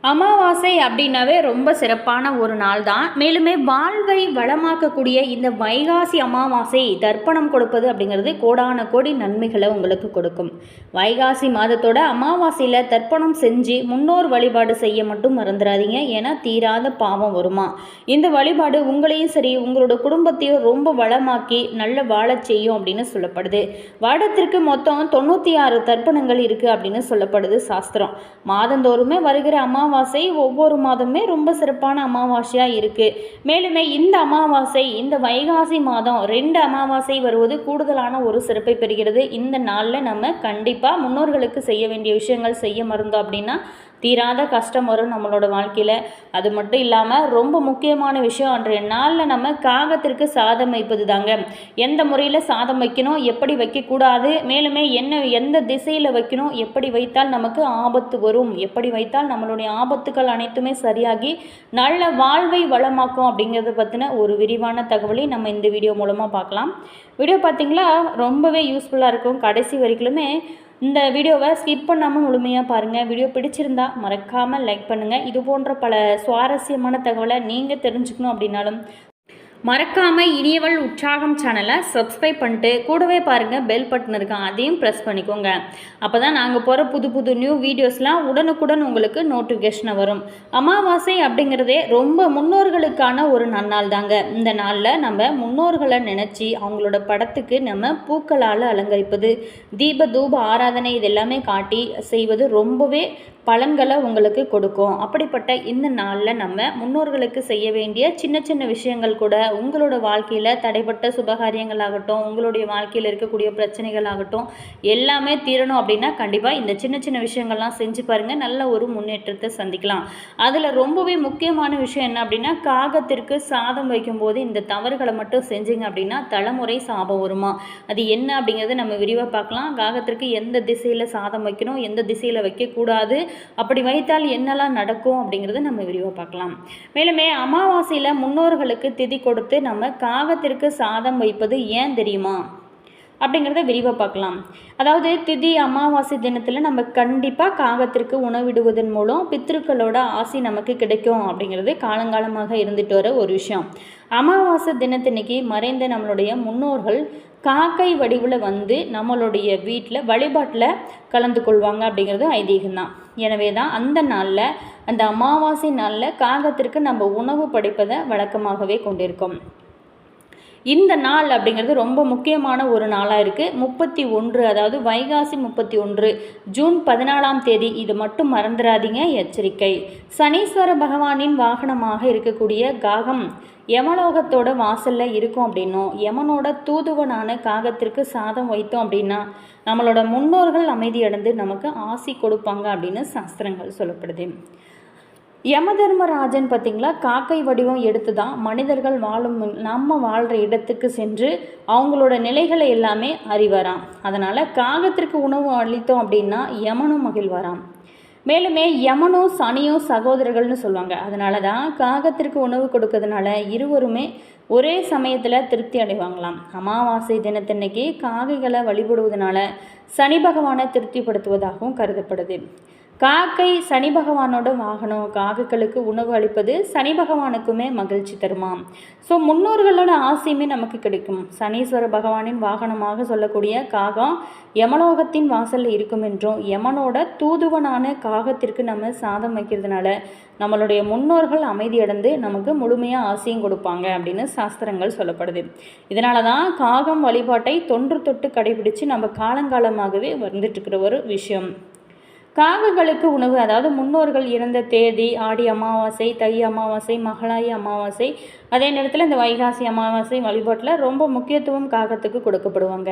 அமாவாசை அப்படின்னாவே ரொம்ப சிறப்பான ஒரு நாள் தான். மேலுமே வாழ்வை வளமாக்கக்கூடிய இந்த வைகாசி அமாவாசை தர்ப்பணம் கொடுப்பது அப்படிங்கிறது கோடான கோடி நன்மைகளை உங்களுக்கு கொடுக்கும். வைகாசி மாதத்தோட அமாவாசையில் தர்ப்பணம் செஞ்சு முன்னோர் வழிபாடு செய்ய மட்டும் மறந்துடாதீங்க. ஏன்னா தீராத பாவம் வருமா. இந்த வழிபாடு உங்களையும் சரி உங்களோட குடும்பத்தையும் ரொம்ப வளமாக்கி நல்ல வாழச் செய்யும் அப்படின்னு சொல்லப்படுது. வருடத்திற்கு மொத்தம் 96 தர்ப்பணங்கள் இருக்குது அப்படின்னு சொல்லப்படுது சாஸ்திரம். மாதந்தோறுமே வருகிற அமாவாசை ஒவ்வொரு மாதமே ரொம்ப சிறப்பான அமாவாசையாக இருக்குது. மேலுமே இந்த அமாவாசை இந்த வைகாசி மாதம் 2 அமாவாசை வருவது கூடுதலான ஒரு சிறப்பை பெறுகிறது. இந்த நாளில் நம்ம கண்டிப்பாக முன்னோர்களுக்கு செய்ய வேண்டிய விஷயங்கள் செய்ய மறந்தோம் அப்படின்னா தீராத கஷ்டம் வரும் நம்மளோட வாழ்க்கையில். அது மட்டும் இல்லாமல் ரொம்ப முக்கியமான விஷயம் அன்றைய நாளில் நம்ம காகத்திற்கு சாதம் வைப்பது தாங்க. எந்த முறையில் சாதம் வைக்கணும், எப்படி வைக்கக்கூடாது, மேலுமே எந்த திசையில் வைக்கணும், எப்படி வைத்தால் நமக்கு ஆபத்து வரும், எப்படி வைத்தால் நம்மளுடைய ஆபத்துக்கள் அனைத்துமே சரியாகி நல்ல வாழ்வை வளமாக்கும் அப்படிங்கிறத பற்றின ஒரு விரிவான தகவலை நம்ம இந்த வீடியோ மூலமாக பார்க்கலாம். வீடியோ பார்த்திங்களா ரொம்பவே யூஸ்ஃபுல்லாக இருக்கும். கடைசி வரைக்குமே இந்த வீடியோவை ஸ்கிப் பண்ணாமல் முழுமையாக பாருங்கள். வீடியோ பிடிச்சிருந்தா மறக்காமல் லைக் பண்ணுங்கள். இது போன்ற பல சுவாரஸ்யமான தகவலை நீங்கள் தெரிஞ்சுக்கணும் அப்படின்னாலும் மறக்காமல் இனியவள் உற்சாகம் சேனலை சப்ஸ்கிரைப் பண்ணிட்டு கூடவே பாருங்கள் பெல் பட்டன் இருக்கும், அதையும் ப்ரெஸ் பண்ணிக்கோங்க. அப்போ தான் நாங்கள் போகிற புது புது நியூ வீடியோஸ்லாம் உடனுக்குடன் உங்களுக்கு நோட்டிஃபிகேஷனை வரும். அமாவாசை அப்படிங்கிறதே ரொம்ப முன்னோர்களுக்கான ஒரு நன்னாள் தாங்க. இந்த நாளில் நம்ம முன்னோர்களை நினச்சி அவங்களோட படத்துக்கு நம்ம பூக்களால் அலங்கரிப்பது, தீப தூப ஆராதனை இதெல்லாமே காட்டி செய்வது ரொம்பவே பலன்களை உங்களுக்கு கொடுக்கும். அப்படிப்பட்ட இந்த நாளில் நம்ம முன்னோர்களுக்கு செய்ய வேண்டிய சின்ன சின்ன விஷயங்கள் கூட உங்களோட வாழ்க்கையில் தடைப்பட்ட சுபகாரியங்களாகட்டும், உங்களுடைய வாழ்க்கையில் இருக்கக்கூடிய பிரச்சனைகள் ஆகட்டும் எல்லாமே தீரணும் அப்படின்னா கண்டிப்பாக இந்த சின்ன சின்ன விஷயங்கள்லாம் செஞ்சு பாருங்கள், நல்ல ஒரு முன்னேற்றத்தை சந்திக்கலாம். அதில் ரொம்பவே முக்கியமான விஷயம் என்ன அப்படின்னா, காகத்திற்கு சாதம் வைக்கும்போது இந்த தவறுகளை மட்டும் செஞ்சீங்க அப்படின்னா தலைமுறை சாபம் வருமா. அது என்ன அப்படிங்கிறத நம்ம விரிவாக பார்க்கலாம். காகத்திற்கு எந்த திசையில் சாதம் வைக்கணும், எந்த திசையில் வைக்கக்கூடாது, அப்படி வைத்தால் என்னெல்லாம் நடக்கும் அப்படிங்கிறத நம்ம விரிவாக பார்க்கலாம். மேலுமே அமாவாசையில் முன்னோர்களுக்கு திதி கொடுத்து நம்ம காகத்திற்கு சாதம் வைப்பது ஏன் தெரியுமா அப்படிங்கிறத விரிவாக பார்க்கலாம். அதாவது திதி அமாவாசை தினத்தில் நம்ம கண்டிப்பாக காகத்திற்கு உணவிடுவதன் மூலம் பித்ருக்களோட ஆசி நமக்கு கிடைக்கும் அப்படிங்கிறது காலங்காலமாக இருந்துட்டு வர ஒரு விஷயம். அமாவாசை தினத்தன்னைக்கு மறைந்த நம்மளுடைய முன்னோர்கள் காக்கை வடிவில் வந்து நம்மளுடைய வீட்டில் வழிபாட்டில் கலந்து கொள்வாங்க அப்படிங்கிறது ஐதீகம்தான். எனவே தான் அந்த நாளில் அந்த அமாவாசை நாளில் காகத்திற்கு நம்ம உணவு படைப்பதை வழக்கமாகவே கொண்டிருக்கோம். இந்த நாள் அப்படிங்கிறது ரொம்ப முக்கியமான ஒரு நாளாக இருக்குது. 31 அதாவது வைகாசி 31 ஜூன் 14ஆம் தேதி, இது மட்டும் மறந்துடாதீங்க, எச்சரிக்கை. சனீஸ்வர பகவானின் வாகனமாக இருக்கக்கூடிய காகம் யமலோகத்தோட வாசலில் இருக்கும் அப்படின்னும், யமனோட தூதுவனான காகத்திற்கு சாதம் வைத்தோம் அப்படின்னா நம்மளோட முன்னோர்கள் அமைதியடைந்து நமக்கு ஆசி கொடுப்பாங்க அப்படின்னு சாஸ்திரங்கள் சொல்லப்படுது. யமதர்மராஜன் பார்த்திங்களா காக்கை வடிவம் எடுத்து தான் மனிதர்கள் நம்ம வாழ்கிற இடத்துக்கு சென்று அவங்களோட நிலைகளை எல்லாமே அறிவாராம். அதனால் காகத்திற்கு உணவு அளித்தோம் அப்படின்னா யமனும் மகிழ்வாராம். மேலுமே யமனும் சனியும் சகோதரர்கள்னு சொல்லுவாங்க. அதனால தான் காகத்திற்கு உணவு கொடுக்கறதுனால இருவருமே ஒரே சமயத்தில் திருப்தி அடைவாங்களாம். அமாவாசை தினத்தன்னைக்கு காகைகளை வழிபடுவதனால சனி பகவானை திருப்திப்படுத்துவதாகவும் கருதப்படுது. காக்கை சனி பகவானோட வாகனம், காகைகளுக்கு உணவு அளிப்பது சனி பகவானுக்குமே மகிழ்ச்சி தருமாம். ஸோ முன்னோர்களோட ஆசையுமே நமக்கு கிடைக்கும். சனீஸ்வர பகவானின் வாகனமாக சொல்லக்கூடிய காகம் யமலோகத்தின் வாசலில் இருக்கும் என்றும், யமனோட தூதுவனான காகத்திற்கு நம்ம சாதம் வைக்கிறதுனால நம்மளுடைய முன்னோர்கள் அமைதியடைந்து நமக்கு முழுமையாக ஆசையும் கொடுப்பாங்க அப்படின்னு சாஸ்திரங்கள் சொல்லப்படுது. இதனால தான் காகம் வழிபாட்டை தொன்று தொட்டு கடைபிடிச்சு நம்ம காலங்காலமாகவே வந்துட்டுருக்கிற ஒரு விஷயம். காகங்களுக்கு உணவு, அதாவது முன்னோர்கள் இறந்த தேதி, ஆடி அமாவாசை, தை அமாவாசை, மகளாயி அமாவாசை, அதே நேரத்தில் இந்த வைகாசி அமாவாசை வழிபாட்டில் ரொம்ப முக்கியத்துவம் காகத்துக்கு கொடுக்கப்படுவாங்க.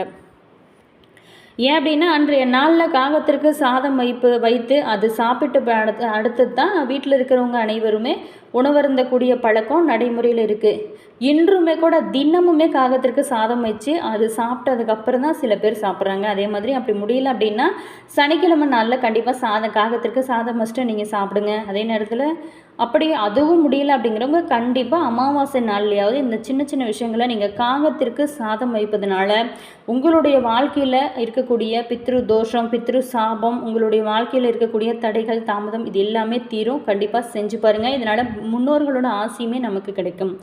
ஏன் அப்படின்னா அன்றைய நாளில் காகத்திற்கு சாதம் வைத்து அது சாப்பிட்டு அடுத்தது தான் வீட்டில் இருக்கிறவங்க அனைவருமே உணவருந்தக்கூடிய பழக்கம் நடைமுறையில் இருக்குது. இன்றுமே கூட தினமுமே காகத்திற்கு சாதம் வச்சு அது சாப்பிட்டதுக்கப்புறம் தான் சில பேர் சாப்பிட்றாங்க. அதே மாதிரி அப்படி முடியல அப்படின்னா சனிக்கிழமை நாளில் கண்டிப்பாக காகத்திற்கு சாதம் வச்சுட்டு நீங்கள் சாப்பிடுங்க. அதே நேரத்தில் அப்படி அதுவும் முடியல அப்படிங்கிறவங்க கண்டிப்பாக அமாவாசை நாள்லையாவது இந்த சின்ன சின்ன விஷயங்களை நீங்கள் காகத்திற்கு சாதம் வைப்பதனால உங்களுடைய வாழ்க்கையில் இருக்கக்கூடிய பித்ரு தோஷம், பித்ரு சாபம், உங்களுடைய வாழ்க்கையில் இருக்கக்கூடிய தடைகள், தாமதம் இது எல்லாமே தீரும். கண்டிப்பாக செஞ்சு பாருங்கள். இதனால் முன்னோர்களோட ஆசையுமே நமக்கு கிடைக்கும்.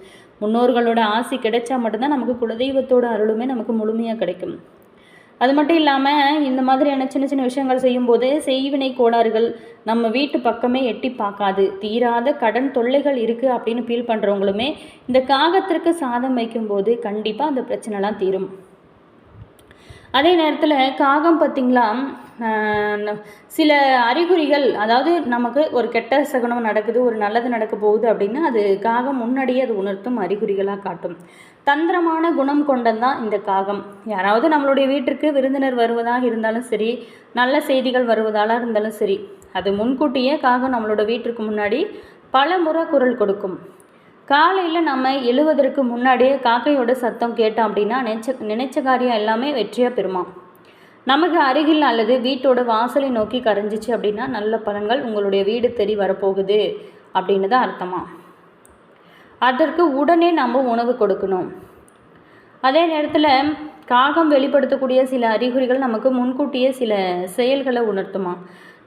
முன்னோர்களோட ஆசி கிடைச்சா மட்டும்தான் நமக்கு குலதெய்வத்தோட அருளுமே நமக்கு முழுமையாக கிடைக்கும். அது மட்டும் இல்லாமல் இந்த மாதிரியான சின்ன சின்ன விஷயங்கள் செய்யும்போது செய்வினை கோளாறுகள் நம்ம வீட்டு பக்கமே எட்டி பார்க்காது. தீராத கடன் தொல்லைகள் இருக்குது அப்படின்னு ஃபீல் பண்ணுறவங்களுமே இந்த காகத்திற்கு சாதம் வைக்கும்போது கண்டிப்பாக அந்த பிரச்சனைலாம் தீரும். அதே நேரத்தில் காகம் பார்த்திங்களா, சில அறிகுறிகள், அதாவது நமக்கு ஒரு கெட்ட சகுனம் நடக்குது, ஒரு நல்லது நடக்க போகுது அப்படின்னா அது காகம் முன்னாடியே அது உணர்த்தும் அறிகுறிகளாக காட்டும். தந்திரமான குணம் கொண்டதான் இந்த காகம். யாராவது நம்மளுடைய வீட்டிற்கு விருந்தினர் வருவதாக இருந்தாலும் சரி, நல்ல செய்திகள் வருவதாக இருந்தாலும் சரி, அது முன்கூட்டியே காகம் நம்மளோட வீட்டிற்கு முன்னாடி பல முறை குரல் கொடுக்கும். காலையில் நம்ம எழுவதற்கு முன்னாடியே காக்கையோட சத்தம் கேட்டோம் அப்படின்னா நினைச்ச காரியம் எல்லாமே வெற்றியாக பெறுமா. நமக்கு அருகில் அல்லது வீட்டோட வாசலை நோக்கி கரைஞ்சிச்சு அப்படின்னா நல்ல பலன்கள் உங்களுடைய வீடு தேடி வரப்போகுது அப்படின்னு தான் அர்த்தமா. அதற்கு உடனே நம்ம உணவு கொடுக்கணும். அதே நேரத்தில் காகம் வெளிப்படுத்தக்கூடிய சில அறிகுறிகள் நமக்கு முன்கூட்டியே சில செயல்களை உணர்த்துமா.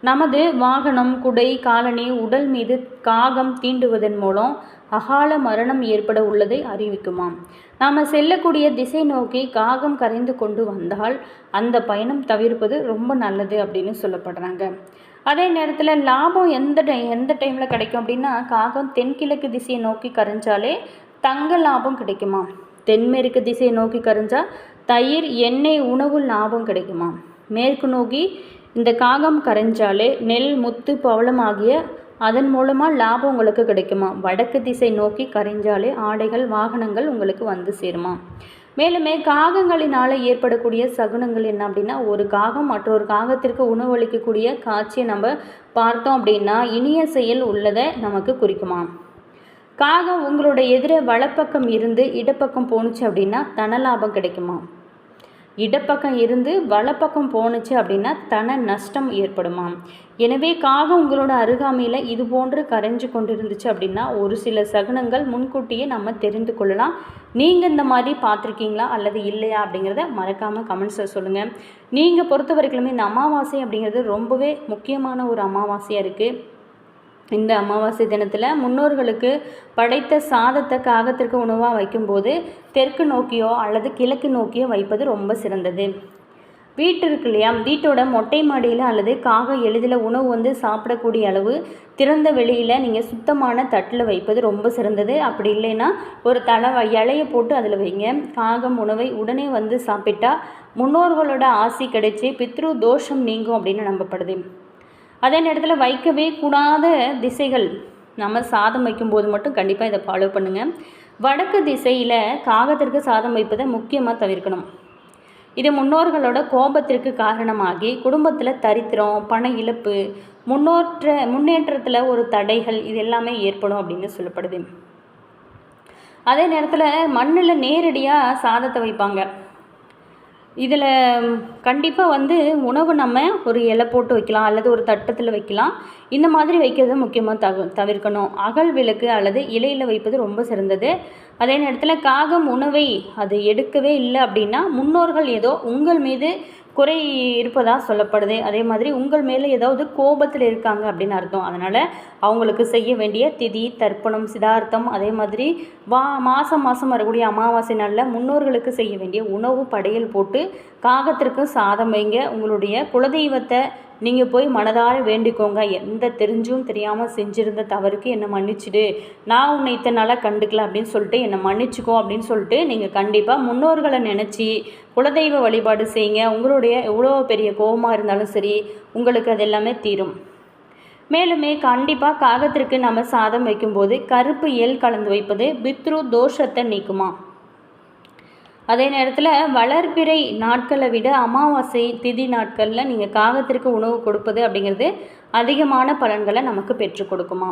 நமது வாகனம், குடை, காலணி, உடல் மீது காகம் தீண்டுவதன் மூலம் அகால மரணம் ஏற்பட உள்ளதை அறிவிக்குமாம். நாம் செல்லக்கூடிய திசை நோக்கி காகம் கரைந்து கொண்டு வந்தால் அந்த பயணம் தவிர்ப்பது ரொம்ப நல்லது அப்படின்னு சொல்லப்படுறாங்க. அதே நேரத்தில் லாபம் எந்த டைமில் கிடைக்கும் அப்படின்னா காகம் தென்கிழக்கு திசையை நோக்கி கரைஞ்சாலே தங்க லாபம் கிடைக்குமா. தென்மேற்கு திசையை நோக்கி கரைஞ்சா தயிர், எண்ணெய், உணவு லாபம் கிடைக்குமா. மேற்கு நோக்கி இந்த காகம் கரைஞ்சாலே நெல், முத்து, பவளம் ஆகிய அதன் மூலமாக லாபம் உங்களுக்கு கிடைக்குமா. வடக்கு திசை நோக்கி கரைஞ்சாலே ஆடைகள், வாகனங்கள் உங்களுக்கு வந்து சேருமா. மேலுமே காகங்களினால் ஏற்படக்கூடிய சகுனங்கள் என்ன அப்படின்னா, ஒரு காகம் மற்றொரு காகத்திற்கு உணவளிக்கக்கூடிய காட்சியை நம்ம பார்த்தோம் அப்படின்னா இனிய செயல் உள்ளதை நமக்கு குறிக்குமா. காகம் உங்களோட எதிரே வலப்பக்கம் இருந்து இடப்பக்கம் போணுச்சு அப்படின்னா தன லாபம் கிடைக்குமா. இடப்பக்கம் இருந்து வலப்பக்கம் போணுச்சு அப்படின்னா தன நஷ்டம் ஏற்படுமா. எனவே காகம் உங்களோட அருகாமையில் இது போன்று கரைஞ்சு கொண்டு இருந்துச்சு அப்படின்னா ஒரு சில சகுனங்கள் முன்கூட்டியே நம்ம தெரிந்து கொள்ளலாம். நீங்கள் இந்த மாதிரி பார்த்துருக்கீங்களா அல்லது இல்லையா அப்படிங்கிறத மறக்காமல் கமெண்ட்ஸில் சொல்லுங்கள். நீங்கள் பொறுத்த வரைக்குமே இந்த அமாவாசை அப்படிங்கிறது ரொம்பவே முக்கியமான ஒரு அமாவாசையாக இருக்குது. இந்த அமாவாசை தினத்தில் முன்னோர்களுக்கு படைத்த சாதத்தை காகத்திற்கு உணவாக வைக்கும்போது தெற்கு நோக்கியோ அல்லது கிழக்கு நோக்கியோ வைப்பது ரொம்ப சிறந்தது. வீட்டு இருக்கு இல்லையா, வீட்டோட மொட்டை மாடியில் அல்லது காகம் எளிதில் உணவு சாப்பிடக்கூடிய அளவு திறந்த வெளியில் நீங்கள் சுத்தமான தட்டில் வைப்பது ரொம்ப சிறந்தது. அப்படி இல்லைன்னா ஒரு இலையை போட்டு அதில் வைங்க. காகம் உணவை உடனே சாப்பிட்டா முன்னோர்களோட ஆசி கிடைச்சி பித்ரு தோஷம் நீங்கும் அப்படின்னு நம்பப்படுது. அதே நேரத்தில் வைக்கவே கூடாத திசைகள், நம்ம சாதம் வைக்கும்போது மட்டும் கண்டிப்பாக இதை ஃபாலோ பண்ணுங்கள். வடக்கு திசையில் காகத்திற்கு சாதம் வைப்பதை முக்கியமாக தவிர்க்கணும். இது முன்னோர்களோட கோபத்திற்கு காரணமாகி குடும்பத்தில் தரித்திரம், பண இழப்பு, முன்னேற்றத்தில் ஒரு தடைகள் இது எல்லாமே ஏற்படும் அப்படின்னு சொல்லப்படுது. அதே நேரத்தில் மண்ணில் நேரடியாக சாதத்தை வைப்பாங்க. இதில் கண்டிப்பாக உணவு நம்ம ஒரு இலை போட்டு வைக்கலாம் அல்லது ஒரு தட்டத்தில் வைக்கலாம். இந்த மாதிரி வைக்கிறத முக்கியமாக தவிர்க்கணும். அகல் விளக்கு அல்லது இலையில் வைப்பது ரொம்ப சிறந்தது. அதே நேரத்தில் காகம் உணவை அது எடுக்கவே இல்லை அப்படின்னா முன்னோர்கள் ஏதோ உங்கள் மீது குறை இருப்பதாக சொல்லப்படுது. அதே மாதிரி உங்கள் மேலே ஏதாவது கோபத்தில் இருக்காங்க அப்படின்னு அர்த்தம். அதனால் அவங்களுக்கு செய்ய வேண்டிய திதி, தர்ப்பணம், சிதார்த்தம், அதே மாதிரி மாதம் வரக்கூடிய அமாவாசை நாளில் முன்னோர்களுக்கு செய்ய வேண்டிய உணவு படையல் போட்டு காகத்திற்கு சாதம் வைங்க. உங்களுடைய குலதெய்வத்தை நீங்கள் போய் மனதார வேண்டிக்கோங்க. எந்த தெரிஞ்சும் தெரியாமல் செஞ்சுருந்த தவறுக்கு என்னை மன்னிச்சிடு, நான் உன்னை இத்தனை நாளாக கண்டுக்கல அப்படின்னு சொல்லிட்டு என்னை மன்னிச்சிக்கோ அப்படின்னு சொல்லிட்டு நீங்கள் கண்டிப்பாக முன்னோர்களை நினச்சி குலதெய்வ வழிபாடு செய்யுங்க. உங்களுடைய எவ்வளோ பெரிய கோபமாக இருந்தாலும் சரி உங்களுக்கு அது எல்லாமே தீரும். மேலுமே கண்டிப்பாக காகத்திற்கு நம்ம சாதம் வைக்கும்போது கருப்பு எள் கலந்து வைப்பது பித்ரு தோஷத்தை நீக்குமா. அதே நேரத்தில் வளர்பிறை நாட்களை விட அமாவாசை திதி நாட்களில் நீங்கள் காகத்திற்கு உணவு கொடுப்பது அப்படிங்கிறது அதிகமான பலன்களை நமக்கு பெற்றுக் கொடுக்குமா.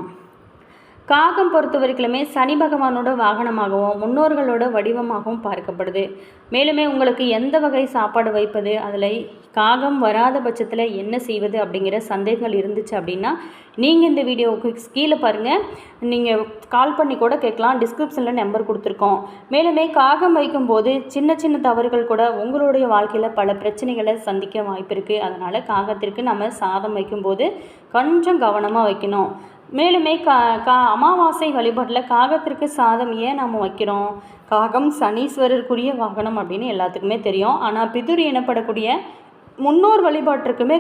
காகம் பொறுத்த வரைக்குமே சனி பகவானோட வாகனமாகவும் முன்னோர்களோட வடிவமாகவும் பார்க்கப்படுது. மேலுமே உங்களுக்கு எந்த வகை சாப்பாடு வைப்பது, அதில் காகம் வராத பட்சத்தில் என்ன செய்வது அப்படிங்கிற சந்தேகங்கள் இருந்துச்சு அப்படின்னா நீங்கள் இந்த வீடியோவுக்கு கீழே பாருங்கள், நீங்கள் கால் பண்ணி கூட கேட்கலாம். டிஸ்கிரிப்ஷனில் நம்பர் கொடுத்துருக்கோம். மேலுமே காகம் வைக்கும்போது சின்ன சின்ன தவறுகள் கூட உங்களுடைய வாழ்க்கையில் பல பிரச்சனைகளை சந்திக்க வாய்ப்பு இருக்குது. அதனால் காகத்திற்கு நம்ம சாதம் வைக்கும்போது கொஞ்சம் கவனமாக வைக்கணும். மேலுமே அமாவாசை வழிபாட்டில் காகத்திற்கு சாதம் ஏன் நம்ம வைக்கிறோம்? காகம் சனீஸ்வரருக்குரிய வாகனம் அப்படின்னு எல்லாத்துக்குமே தெரியும். ஆனால் பிதுர் எனப்படக்கூடிய முன்னோர் வழிபாட்டிற்குமே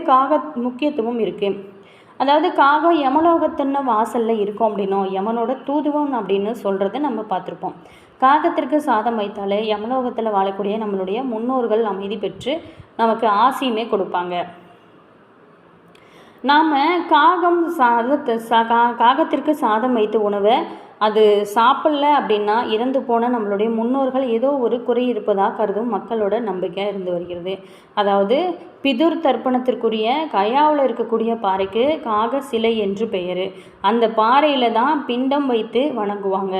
முக்கியத்துவம் இருக்குது. அதாவது காகம் யமலோகத்தின் வாசலில் இருக்கும் அப்படின்னும் யமனோட தூதுவம் அப்படின்னு சொல்கிறத நம்ம பார்த்துருப்போம். காகத்திற்கு சாதம் வைத்தாலே யமலோகத்தில் வாழக்கூடிய நம்மளுடைய முன்னோர்கள் அமைதி பெற்று நமக்கு ஆசியுமே கொடுப்பாங்க. நாம் காகத்திற்கு சாதம் வைத்த உணவை அது சாப்பிடல அப்படின்னா இறந்து போன நம்மளுடைய முன்னோர்கள் ஏதோ ஒரு குறை இருப்பதாக கருதும் மக்களோட நம்பிக்கை இருந்து வருகிறது. அதாவது பிதுர் தர்ப்பணத்திற்குரிய கயாவில் இருக்கக்கூடிய பாறைக்கு காக சிலை என்று பெயர். அந்த பாறையில் தான் பிண்டம் வைத்து வணங்குவாங்க.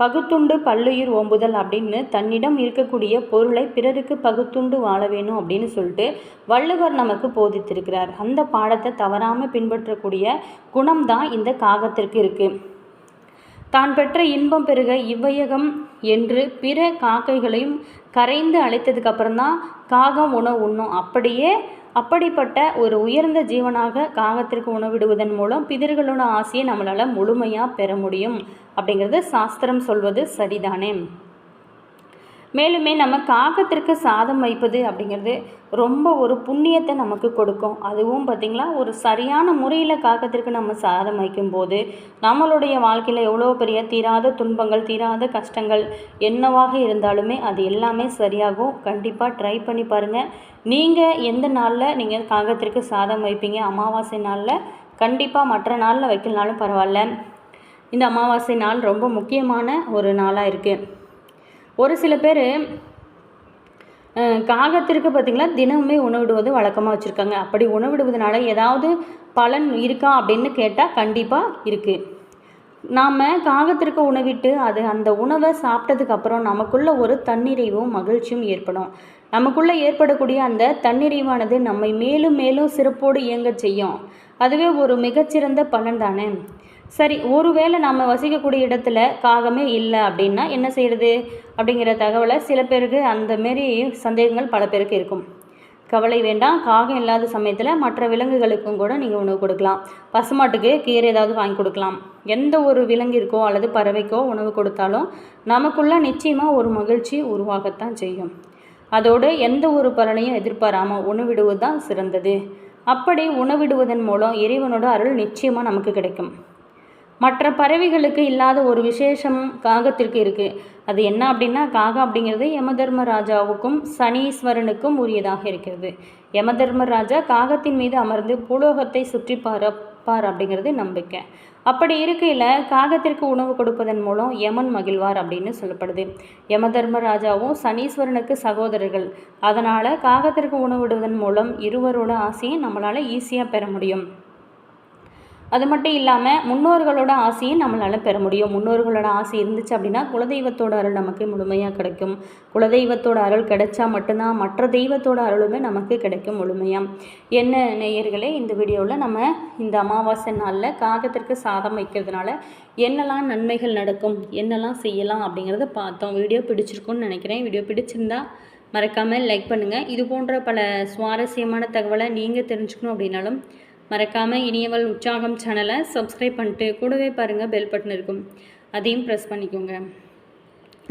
பகுத்துண்டு பல்லுயிர் ஓம்புதல் அப்படின்னு தன்னிடம் இருக்கக்கூடிய பொருளை பிறருக்கு பகுத்துண்டு வாழ வேணும் அப்படின்னு சொல்லிட்டு வள்ளுவர் நமக்கு போதித்திருக்கிறார். அந்த பாடத்தை தவறாமல் பின்பற்றக்கூடிய குணம்தான் இந்த காகத்திற்கு இருக்குது. தான் பெற்ற இன்பம் பெருக இவ்வையகம் என்று பிற காக்கைகளையும் கரைந்து அழைத்ததுக்கப்புறம்தான் காகம் உணவு உண்ணும். அப்படிப்பட்ட ஒரு உயர்ந்த ஜீவனாக காகத்திற்கு உணவிடுவதன் மூலம் பிதர்களோட ஆசையை நம்மளால் முழுமையாக பெற முடியும் அப்படிங்கிறது சாஸ்திரம் சொல்வது சரிதானே. மேலுமே நம்ம காகத்திற்கு சாதம் வைப்பது அப்படிங்கிறது ரொம்ப ஒரு புண்ணியத்தை நமக்கு கொடுக்கும். அதுவும் பார்த்திங்களா, ஒரு சரியான முறையில் காகத்திற்கு நம்ம சாதம் வைக்கும்போது நம்மளுடைய வாழ்க்கையில் எவ்வளோ பெரிய தீராத துன்பங்கள், தீராத கஷ்டங்கள் என்னவாக இருந்தாலுமே அது எல்லாமே சரியாகும். கண்டிப்பாக ட்ரை பண்ணி பாருங்கள். நீங்கள் எந்த நாளில் நீங்கள் காகத்திற்கு சாதம் வைப்பீங்க? அமாவாசை நாளில் கண்டிப்பாக, மற்ற நாளில் வைக்கலனாலும் பரவாயில்ல. இந்த அமாவாசை நாள் ரொம்ப முக்கியமான ஒரு நாளாக இருக்குது. ஒரு சில பேர் காகத்திற்கு பார்த்திங்களா தினமுமே உணவிடுவது வழக்கமாக வச்சுருக்காங்க. அப்படி உணவிடுவதனால ஏதாவது பலன் இருக்கா அப்படின்னு கேட்டால் கண்டிப்பாக இருக்குது. நாம் காகத்திற்கு உணவிட்டு அந்த உணவை சாப்பிட்டதுக்கப்புறம் நமக்குள்ள ஒரு தன்னிறைவும் மகிழ்ச்சியும் ஏற்படும். நமக்குள்ளே ஏற்படக்கூடிய அந்த தன்னிறைவானது நம்மை மேலும் மேலும் சிறப்போடு இயங்க செய்யும். அதுவே ஒரு மிகச்சிறந்த பலன் தானே. சரி, ஒருவேளை நம்ம வசிக்கக்கூடிய இடத்துல காகமே இல்லை அப்படின்னா என்ன செய்கிறது அப்படிங்கிற தகவலை சில பேருக்கு அந்தமாரி சந்தேகங்கள் பல பேருக்கு இருக்கும். கவலை வேண்டாம். காகம் இல்லாத சமயத்தில் மற்ற விலங்குகளுக்கும் கூட நீங்கள் உணவு கொடுக்கலாம். பசுமாட்டுக்கு கீரை ஏதாவது வாங்கி கொடுக்கலாம். எந்த ஒரு விலங்கிற்கோ அல்லது பறவைக்கோ உணவு கொடுத்தாலும் நமக்குள்ள நிச்சயமாக ஒரு மகிழ்ச்சி உருவாகத்தான் செய்யும். அதோடு எந்த ஒரு பலனையும் எதிர்பாராமல் உணவிடுவது தான் சிறந்தது. அப்படி உணவிடுவதன் மூலம் இறைவனோட அருள் நிச்சயமாக நமக்கு கிடைக்கும். மற்ற பறவைகளுக்கு இல்லாத ஒரு விசேஷம் காகத்திற்கு இருக்குது. அது என்ன அப்படின்னா, காகம் அப்படிங்கிறது யமதர்மராஜாவுக்கும் சனீஸ்வரனுக்கும் உரியதாக இருக்கிறது. யமதர்மராஜா காகத்தின் மீது அமர்ந்து பூலோகத்தை சுற்றி பார்ப்பார் அப்படிங்கிறது நம்பிக்கை. அப்படி இருக்கையில் காகத்திற்கு உணவு கொடுப்பதன் மூலம் யமன் மகிழ்வார் அப்படின்னு சொல்லப்படுது. யமதர்மராஜாவும் சனீஸ்வரனுக்கு சகோதரர்கள். அதனால் காகத்திற்கு உணவிடுவதன் மூலம் இருவரோட ஆசையை நம்மளால் ஈஸியாக பெற முடியும். அது மட்டும் இல்லாமல் முன்னோர்களோட ஆசையும் நம்மளால் பெற முடியும். முன்னோர்களோட ஆசை இருந்துச்சு அப்படின்னா குலதெய்வத்தோட அருள் நமக்கு முழுமையாக கிடைக்கும். குலதெய்வத்தோட அருள் கிடைச்சா மட்டும்தான் மற்ற தெய்வத்தோட அருளுமே நமக்கு கிடைக்கும் முழுமையாக. என்ன நேயர்களே, இந்த வீடியோவில் நம்ம இந்த அமாவாசை நாளில் காகத்திற்கு சாதம் வைக்கிறதுனால என்னெல்லாம் நன்மைகள் நடக்கும், என்னெல்லாம் செய்யலாம் அப்படிங்கிறத பார்த்தோம். வீடியோ பிடிச்சிருக்குன்னு நினைக்கிறேன். வீடியோ பிடிச்சிருந்தா மறக்காமல் லைக் பண்ணுங்கள். இது போன்ற பல சுவாரஸ்யமான தகவலை நீங்கள் தெரிஞ்சுக்கணும் அப்படின்னாலும் மறக்காமல் இனியவள் உற்சாகம் சேனலை சப்ஸ்கிரைப் பண்ணிட்டு கூடவே பாருங்கள் பெல் பட்டன் இருக்கும், அதையும் ப்ரெஸ் பண்ணிக்கோங்க.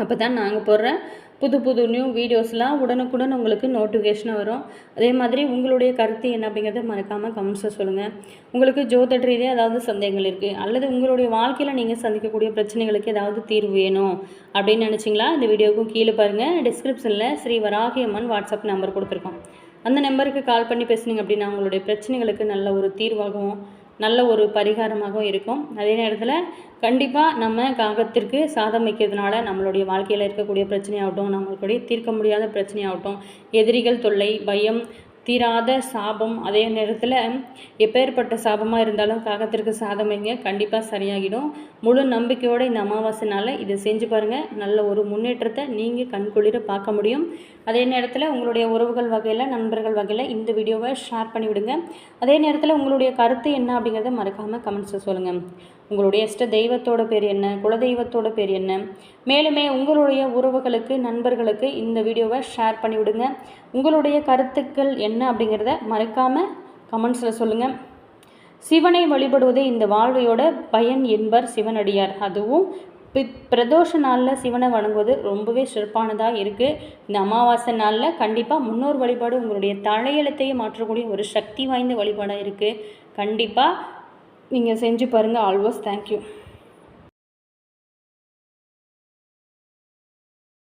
அப்போ தான் நாங்கள் போடுற புது நியூ வீடியோஸ்லாம் உடனுக்குடன் உங்களுக்கு நோட்டிஃபிகேஷனாக வரும். அதே மாதிரி உங்களுடைய கருத்து என்ன அப்படிங்கிறத மறக்காமல் கமெண்ட்ஸில் சொல்லுங்கள். உங்களுக்கு ஜோதிட ரீதியாக ஏதாவது சந்தேகங்கள் இருக்குது அல்லது உங்களுடைய வாழ்க்கையில் நீங்கள் சந்திக்கக்கூடிய பிரச்சனைகளுக்கு ஏதாவது தீர்வு வேணும் அப்படின்னு நினச்சிங்களா, இந்த வீடியோவுக்கும் கீழே பாருங்கள். டிஸ்கிரிப்ஷனில் ஸ்ரீ வராகி அம்மன் வாட்ஸ்அப் நம்பர் கொடுத்துருக்கோம். அந்த நம்பருக்கு கால் பண்ணி பேசுனீங்க அப்படின்னா உங்களுடைய பிரச்சனைகளுக்கு நல்ல ஒரு தீர்வாகவும் நல்ல ஒரு பரிகாரமாகவும் இருக்கும். அதே நேரத்தில் கண்டிப்பாக நம்ம காகத்திற்கு சாதம் வைக்கிறதுனால நம்மளுடைய வாழ்க்கையில் இருக்கக்கூடிய பிரச்சனையாகட்டும், நம்மளுடைய தீர்க்க முடியாத பிரச்சனையாகட்டும், எதிரிகள் தொல்லை, பயம், தீராத சாபம், அதே நேரத்தில் எப்பேற்பட்ட சாபமாக இருந்தாலும் காகத்திற்கு சாதம் வைங்க, கண்டிப்பாக சரியாகிடும். முழு நம்பிக்கையோடு இந்த அமாவாசை நாளில் இதை செஞ்சு பாருங்கள். நல்ல ஒரு முன்னேற்றத்தை நீங்கள் கண்குளிர பார்க்க முடியும். அதே நேரத்தில் உங்களுடைய உறவுகள் வகையில், நண்பர்கள் வகையில் இந்த வீடியோவை ஷேர் பண்ணிவிடுங்க. அதே நேரத்தில் உங்களுடைய கருத்து என்ன அப்படிங்கிறத மறக்காமல் கமெண்ட்ஸில் சொல்லுங்கள். உங்களுடைய இஷ்ட தெய்வத்தோட பேர் என்ன, குலதெய்வத்தோட பேர் என்ன, மேலுமே உங்களுடைய உறவுகளுக்கு, நண்பர்களுக்கு இந்த வீடியோவை ஷேர் பண்ணிவிடுங்க. உங்களுடைய கருத்துக்கள் என்ன அப்படிங்கிறத மறக்காமல் கமெண்ட்ஸில் சொல்லுங்கள். சிவனை வழிபடுவதே இந்த வாழ்வையோட பயன் என்பர் சிவனடியார். அதுவும் பிரதோஷ நாளில் சிவனை வணங்குவது ரொம்பவே சிறப்பானதாக இருக்குது. இந்த அமாவாசை நாளில் கண்டிப்பாக முன்னோர் வழிபாடு உங்களுடைய தலையெழுத்தையே மாற்றக்கூடிய ஒரு சக்தி வாய்ந்த வழிபாடாக இருக்குது. கண்டிப்பாக நீங்கள் செஞ்சு பாருங்கள். Always thank you.